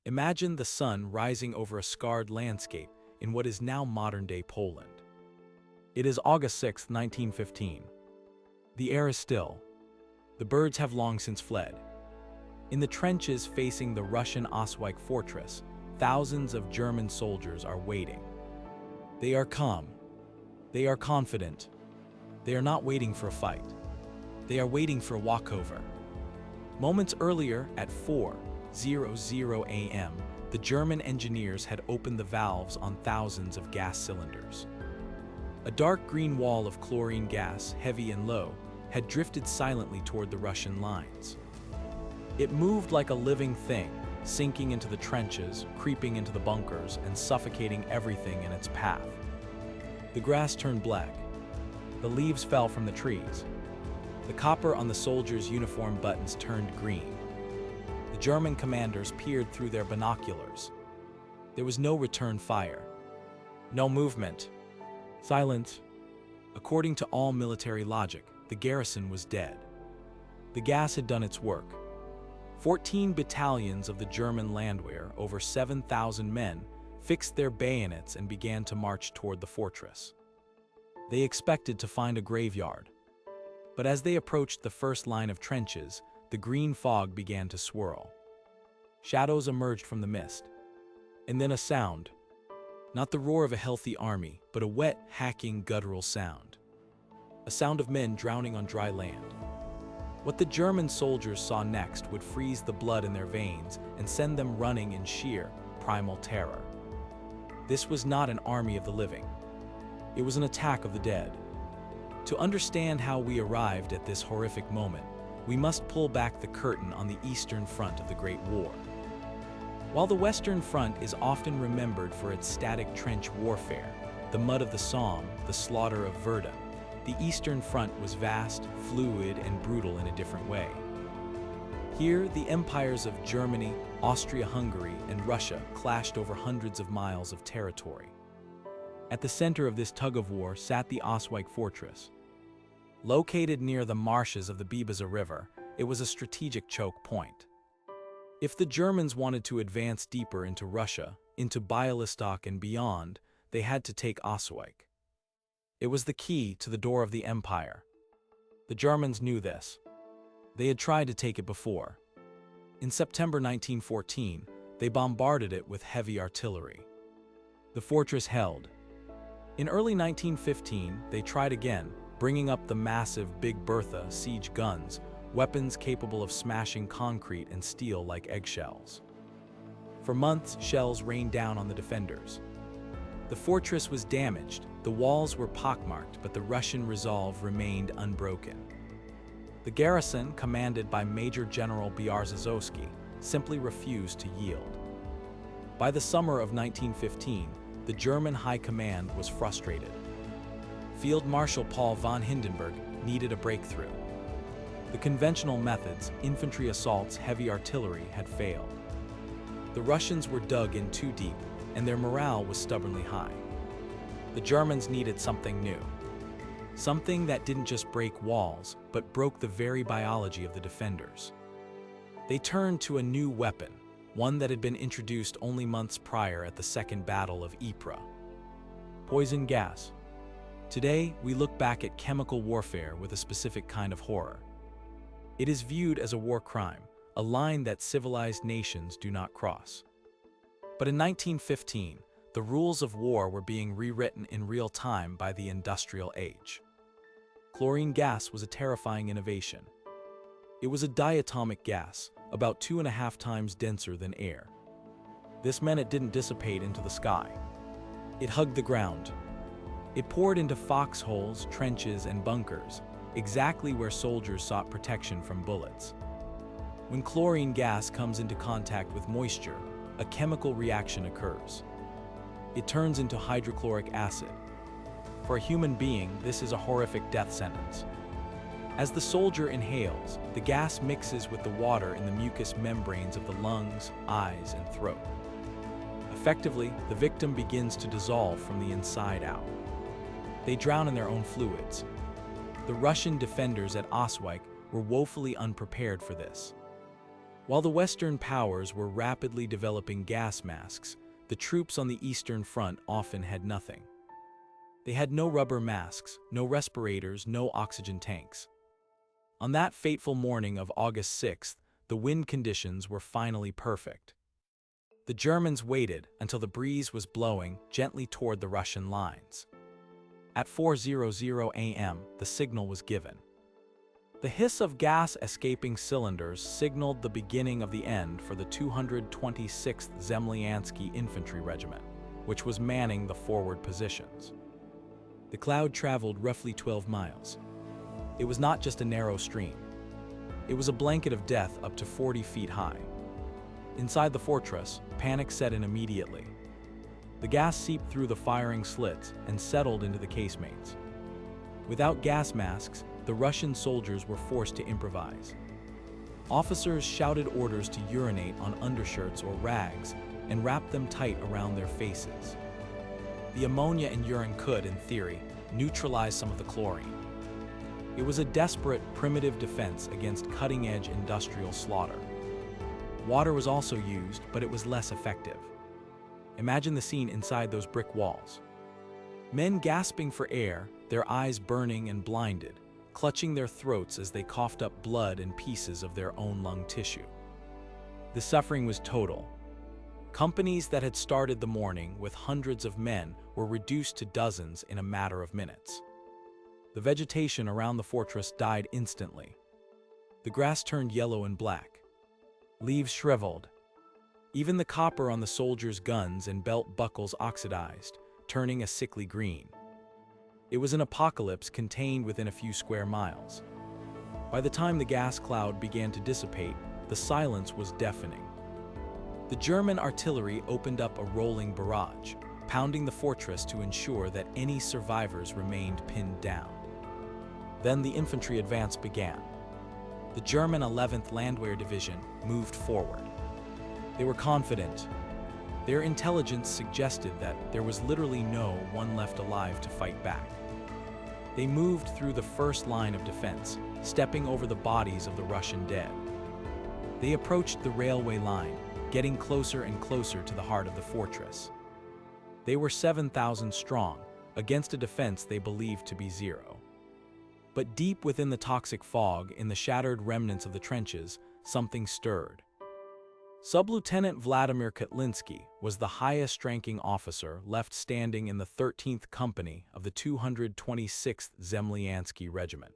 Imagine the sun rising over a scarred landscape in what is now modern-day Poland. It is August 6, 1915. The air is still. The birds have long since fled. In the trenches facing the Russian Osowiec Fortress, thousands of German soldiers are waiting. They are calm. They are confident. They are not waiting for a fight. They are waiting for a walkover. Moments earlier, at 4:00 a.m., the German engineers had opened the valves on thousands of gas cylinders. A dark green wall of chlorine gas, heavy and low, had drifted silently toward the Russian lines. It moved like a living thing, sinking into the trenches, creeping into the bunkers, and suffocating everything in its path. The grass turned black. The leaves fell from the trees. The copper on the soldiers' uniform buttons turned green. The German commanders peered through their binoculars. There was no return fire. No movement. Silence. According to all military logic, the garrison was dead. The gas had done its work. 14 battalions of the German Landwehr, over 7,000 men, fixed their bayonets and began to march toward the fortress. They expected to find a graveyard. But as they approached the first line of trenches, the green fog began to swirl. Shadows emerged from the mist. And then a sound. Not the roar of a healthy army, but a wet, hacking, guttural sound. A sound of men drowning on dry land. What the German soldiers saw next would freeze the blood in their veins and send them running in sheer, primal terror. This was not an army of the living. It was an attack of the dead. To understand how we arrived at this horrific moment, we must pull back the curtain on the Eastern Front of the Great War. While the Western Front is often remembered for its static trench warfare, the mud of the Somme, the slaughter of Verdun, the Eastern Front was vast, fluid, and brutal in a different way. Here, the empires of Germany, Austria-Hungary, and Russia clashed over hundreds of miles of territory. At the center of this tug-of-war sat the Osowiec Fortress. Located near the marshes of the Bibaza River, it was a strategic choke point. If the Germans wanted to advance deeper into Russia, into Bialystok and beyond, they had to take Osowiec. It was the key to the door of the empire. The Germans knew this. They had tried to take it before. In September 1914, they bombarded it with heavy artillery. The fortress held. In early 1915, they tried again, bringing up the massive Big Bertha siege guns, weapons capable of smashing concrete and steel like eggshells. For months, shells rained down on the defenders. The fortress was damaged, the walls were pockmarked, but the Russian resolve remained unbroken. The garrison, commanded by Major General Bierzazowski, simply refused to yield. By the summer of 1915, the German High Command was frustrated. Field Marshal Paul von Hindenburg needed a breakthrough. The conventional methods, infantry assaults, heavy artillery, had failed. The Russians were dug in too deep, and their morale was stubbornly high. The Germans needed something new. Something that didn't just break walls, but broke the very biology of the defenders. They turned to a new weapon, one that had been introduced only months prior at the Second Battle of Ypres. Poison gas. Today, we look back at chemical warfare with a specific kind of horror. It is viewed as a war crime, a line that civilized nations do not cross. But in 1915, the rules of war were being rewritten in real time by the industrial age. Chlorine gas was a terrifying innovation. It was a diatomic gas, about 2.5 times denser than air. This meant it didn't dissipate into the sky. It hugged the ground. It poured into foxholes, trenches, and bunkers, exactly where soldiers sought protection from bullets. When chlorine gas comes into contact with moisture, a chemical reaction occurs. It turns into hydrochloric acid. For a human being, this is a horrific death sentence. As the soldier inhales, the gas mixes with the water in the mucous membranes of the lungs, eyes, and throat. Effectively, the victim begins to dissolve from the inside out. They drown in their own fluids. The Russian defenders at Osowiec were woefully unprepared for this. While the Western powers were rapidly developing gas masks, the troops on the Eastern Front often had nothing. They had no rubber masks, no respirators, no oxygen tanks. On that fateful morning of August 6th, the wind conditions were finally perfect. The Germans waited until the breeze was blowing gently toward the Russian lines. At 4:00 a.m., the signal was given. The hiss of gas escaping cylinders signaled the beginning of the end for the 226th Zemlyansky Infantry Regiment, which was manning the forward positions. The cloud traveled roughly 12 miles. It was not just a narrow stream. It was a blanket of death up to 40 feet high. Inside the fortress, panic set in immediately. The gas seeped through the firing slits and settled into the casemates. Without gas masks, the Russian soldiers were forced to improvise. Officers shouted orders to urinate on undershirts or rags and wrap them tight around their faces. The ammonia in urine could, in theory, neutralize some of the chlorine. It was a desperate, primitive defense against cutting-edge industrial slaughter. Water was also used, but it was less effective. Imagine the scene inside those brick walls. Men gasping for air, their eyes burning and blinded, clutching their throats as they coughed up blood and pieces of their own lung tissue. The suffering was total. Companies that had started the morning with hundreds of men were reduced to dozens in a matter of minutes. The vegetation around the fortress died instantly. The grass turned yellow and black. Leaves shriveled. Even the copper on the soldiers' guns and belt buckles oxidized, turning a sickly green. It was an apocalypse contained within a few square miles. By the time the gas cloud began to dissipate, the silence was deafening. The German artillery opened up a rolling barrage, pounding the fortress to ensure that any survivors remained pinned down. Then the infantry advance began. The German 11th Landwehr Division moved forward. They were confident. Their intelligence suggested that there was literally no one left alive to fight back. They moved through the first line of defense, stepping over the bodies of the Russian dead. They approached the railway line, getting closer and closer to the heart of the fortress. They were 7,000 strong, against a defense they believed to be zero. But deep within the toxic fog, in the shattered remnants of the trenches, something stirred. Sub-Lieutenant Vladimir Kotlinski was the highest-ranking officer left standing in the 13th Company of the 226th Zemlyansky Regiment.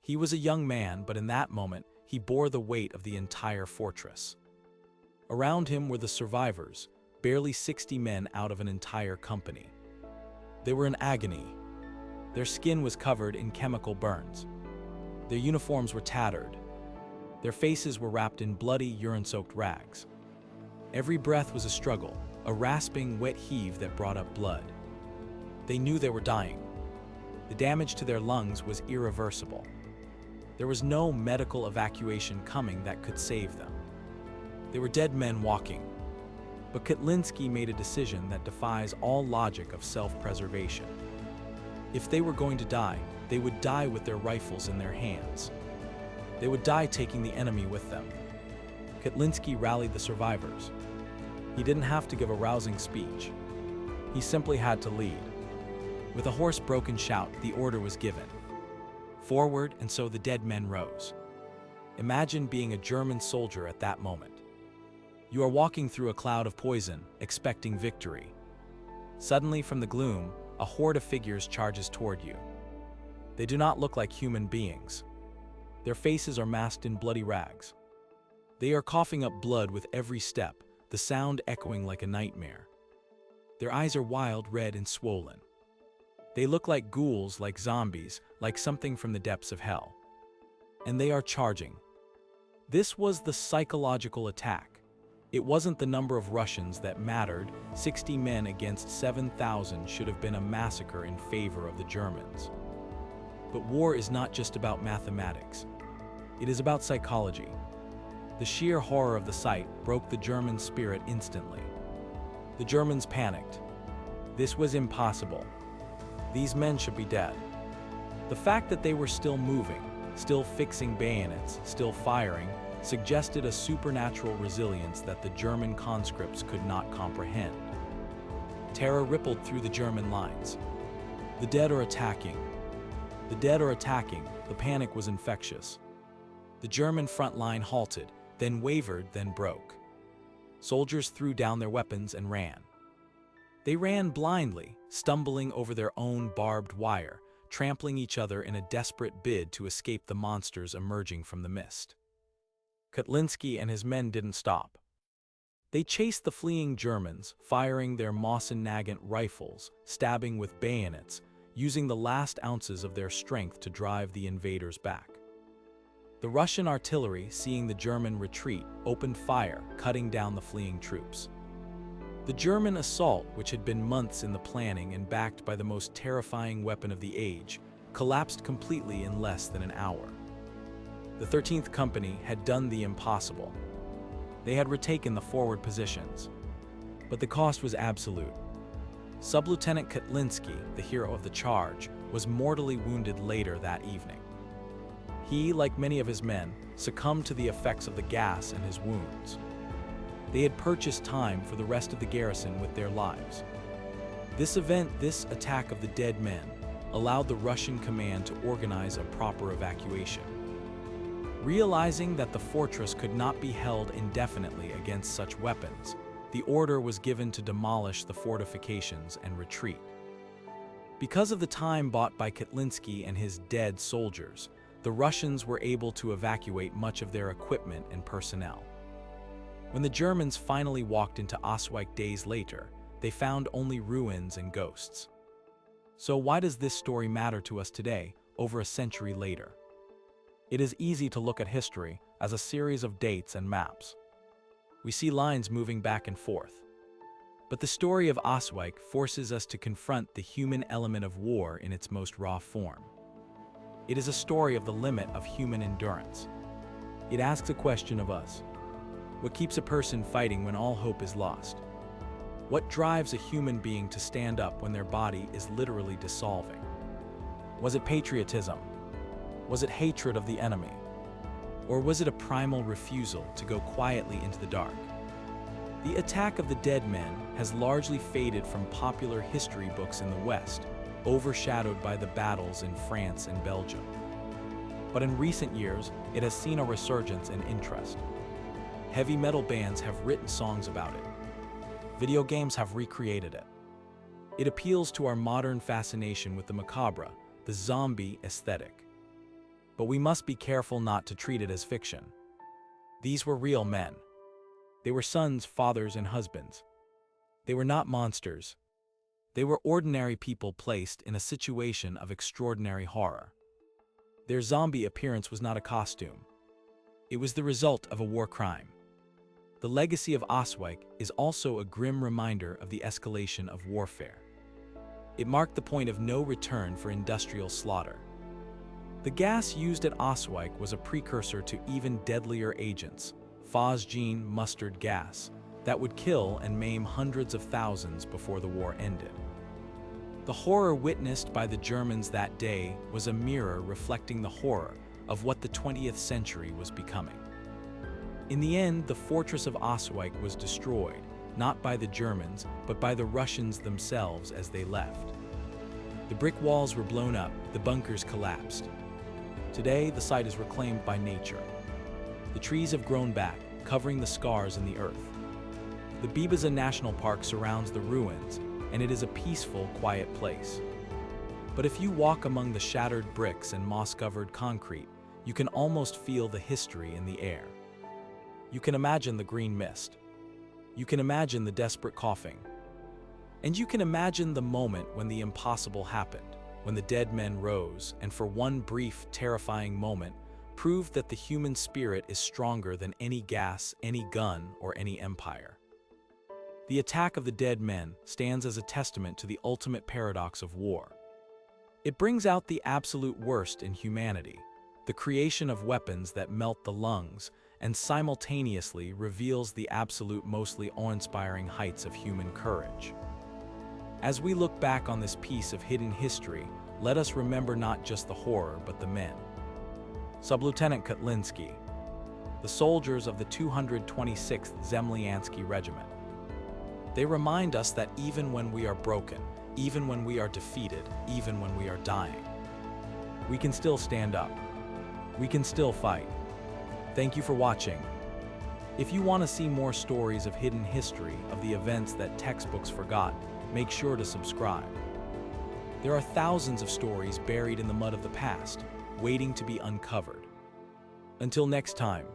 He was a young man, but in that moment, he bore the weight of the entire fortress. Around him were the survivors, barely 60 men out of an entire company. They were in agony. Their skin was covered in chemical burns. Their uniforms were tattered. Their faces were wrapped in bloody, urine-soaked rags. Every breath was a struggle, a rasping, wet heave that brought up blood. They knew they were dying. The damage to their lungs was irreversible. There was no medical evacuation coming that could save them. They were dead men walking. But Kotlinski made a decision that defies all logic of self-preservation. If they were going to die, they would die with their rifles in their hands. They would die taking the enemy with them. Kotlinski rallied the survivors. He didn't have to give a rousing speech. He simply had to lead. With a hoarse, broken shout, the order was given. Forward, and so the dead men rose. Imagine being a German soldier at that moment. You are walking through a cloud of poison, expecting victory. Suddenly, from the gloom, a horde of figures charges toward you. They do not look like human beings. Their faces are masked in bloody rags. They are coughing up blood with every step, the sound echoing like a nightmare. Their eyes are wild, red, and swollen. They look like ghouls, like zombies, like something from the depths of hell. And they are charging. This was the psychological attack. It wasn't the number of Russians that mattered. 60 men against 7,000 should have been a massacre in favor of the Germans. But war is not just about mathematics. It is about psychology. The sheer horror of the sight broke the German spirit instantly. The Germans panicked. This was impossible. These men should be dead. The fact that they were still moving, still fixing bayonets, still firing, suggested a supernatural resilience that the German conscripts could not comprehend. Terror rippled through the German lines. The dead are attacking. The dead are attacking. The panic was infectious. The German front line halted, then wavered, then broke. Soldiers threw down their weapons and ran. They ran blindly, stumbling over their own barbed wire, trampling each other in a desperate bid to escape the monsters emerging from the mist. Kotlinski and his men didn't stop. They chased the fleeing Germans, firing their Mosin-Nagant rifles, stabbing with bayonets, using the last ounces of their strength to drive the invaders back. The Russian artillery, seeing the German retreat, opened fire, cutting down the fleeing troops. The German assault, which had been months in the planning and backed by the most terrifying weapon of the age, collapsed completely in less than an hour. The 13th Company had done the impossible. They had retaken the forward positions. But the cost was absolute. Sub-Lieutenant Kotlinski, the hero of the charge, was mortally wounded later that evening. He, like many of his men, succumbed to the effects of the gas and his wounds. They had purchased time for the rest of the garrison with their lives. This event, this attack of the dead men, allowed the Russian command to organize a proper evacuation. Realizing that the fortress could not be held indefinitely against such weapons, the order was given to demolish the fortifications and retreat. Because of the time bought by Kotlinski and his dead soldiers, the Russians were able to evacuate much of their equipment and personnel. When the Germans finally walked into Osowiec days later, they found only ruins and ghosts. So why does this story matter to us today, over a century later? It is easy to look at history as a series of dates and maps. We see lines moving back and forth. But the story of Osowiec forces us to confront the human element of war in its most raw form. It is a story of the limit of human endurance. It asks a question of us. What keeps a person fighting when all hope is lost? What drives a human being to stand up when their body is literally dissolving? Was it patriotism? Was it hatred of the enemy? Or was it a primal refusal to go quietly into the dark? The attack of the dead men has largely faded from popular history books in the West, overshadowed by the battles in France and Belgium. But in recent years, it has seen a resurgence in interest. Heavy metal bands have written songs about it. Video games have recreated it. It appeals to our modern fascination with the macabre, the zombie aesthetic. But we must be careful not to treat it as fiction. These were real men. They were sons, fathers, and husbands. They were not monsters. They were ordinary people placed in a situation of extraordinary horror. Their zombie appearance was not a costume. It was the result of a war crime. The legacy of Osowiec is also a grim reminder of the escalation of warfare. It marked the point of no return for industrial slaughter. The gas used at Osowiec was a precursor to even deadlier agents, phosgene mustard gas, that would kill and maim hundreds of thousands before the war ended. The horror witnessed by the Germans that day was a mirror reflecting the horror of what the 20th century was becoming. In the end, the fortress of Osowiec was destroyed, not by the Germans, but by the Russians themselves as they left. The brick walls were blown up, the bunkers collapsed. Today, the site is reclaimed by nature. The trees have grown back, covering the scars in the earth. The Bibaza National Park surrounds the ruins, and it is a peaceful, quiet place. But if you walk among the shattered bricks and moss-covered concrete, you can almost feel the history in the air. You can imagine the green mist. You can imagine the desperate coughing. And you can imagine the moment when the impossible happened, when the dead men rose and for one brief, terrifying moment, proved that the human spirit is stronger than any gas, any gun, or any empire. The attack of the dead men stands as a testament to the ultimate paradox of war. It brings out the absolute worst in humanity, the creation of weapons that melt the lungs, and simultaneously reveals the absolute mostly awe-inspiring heights of human courage. As we look back on this piece of hidden history, let us remember not just the horror but the men. Sub-Lieutenant Kotlinski, the soldiers of the 226th Zemlyansky Regiment. They remind us that even when we are broken, even when we are defeated, even when we are dying, we can still stand up. We can still fight. Thank you for watching. If you want to see more stories of hidden history, of the events that textbooks forgot, make sure to subscribe. There are thousands of stories buried in the mud of the past, waiting to be uncovered. Until next time.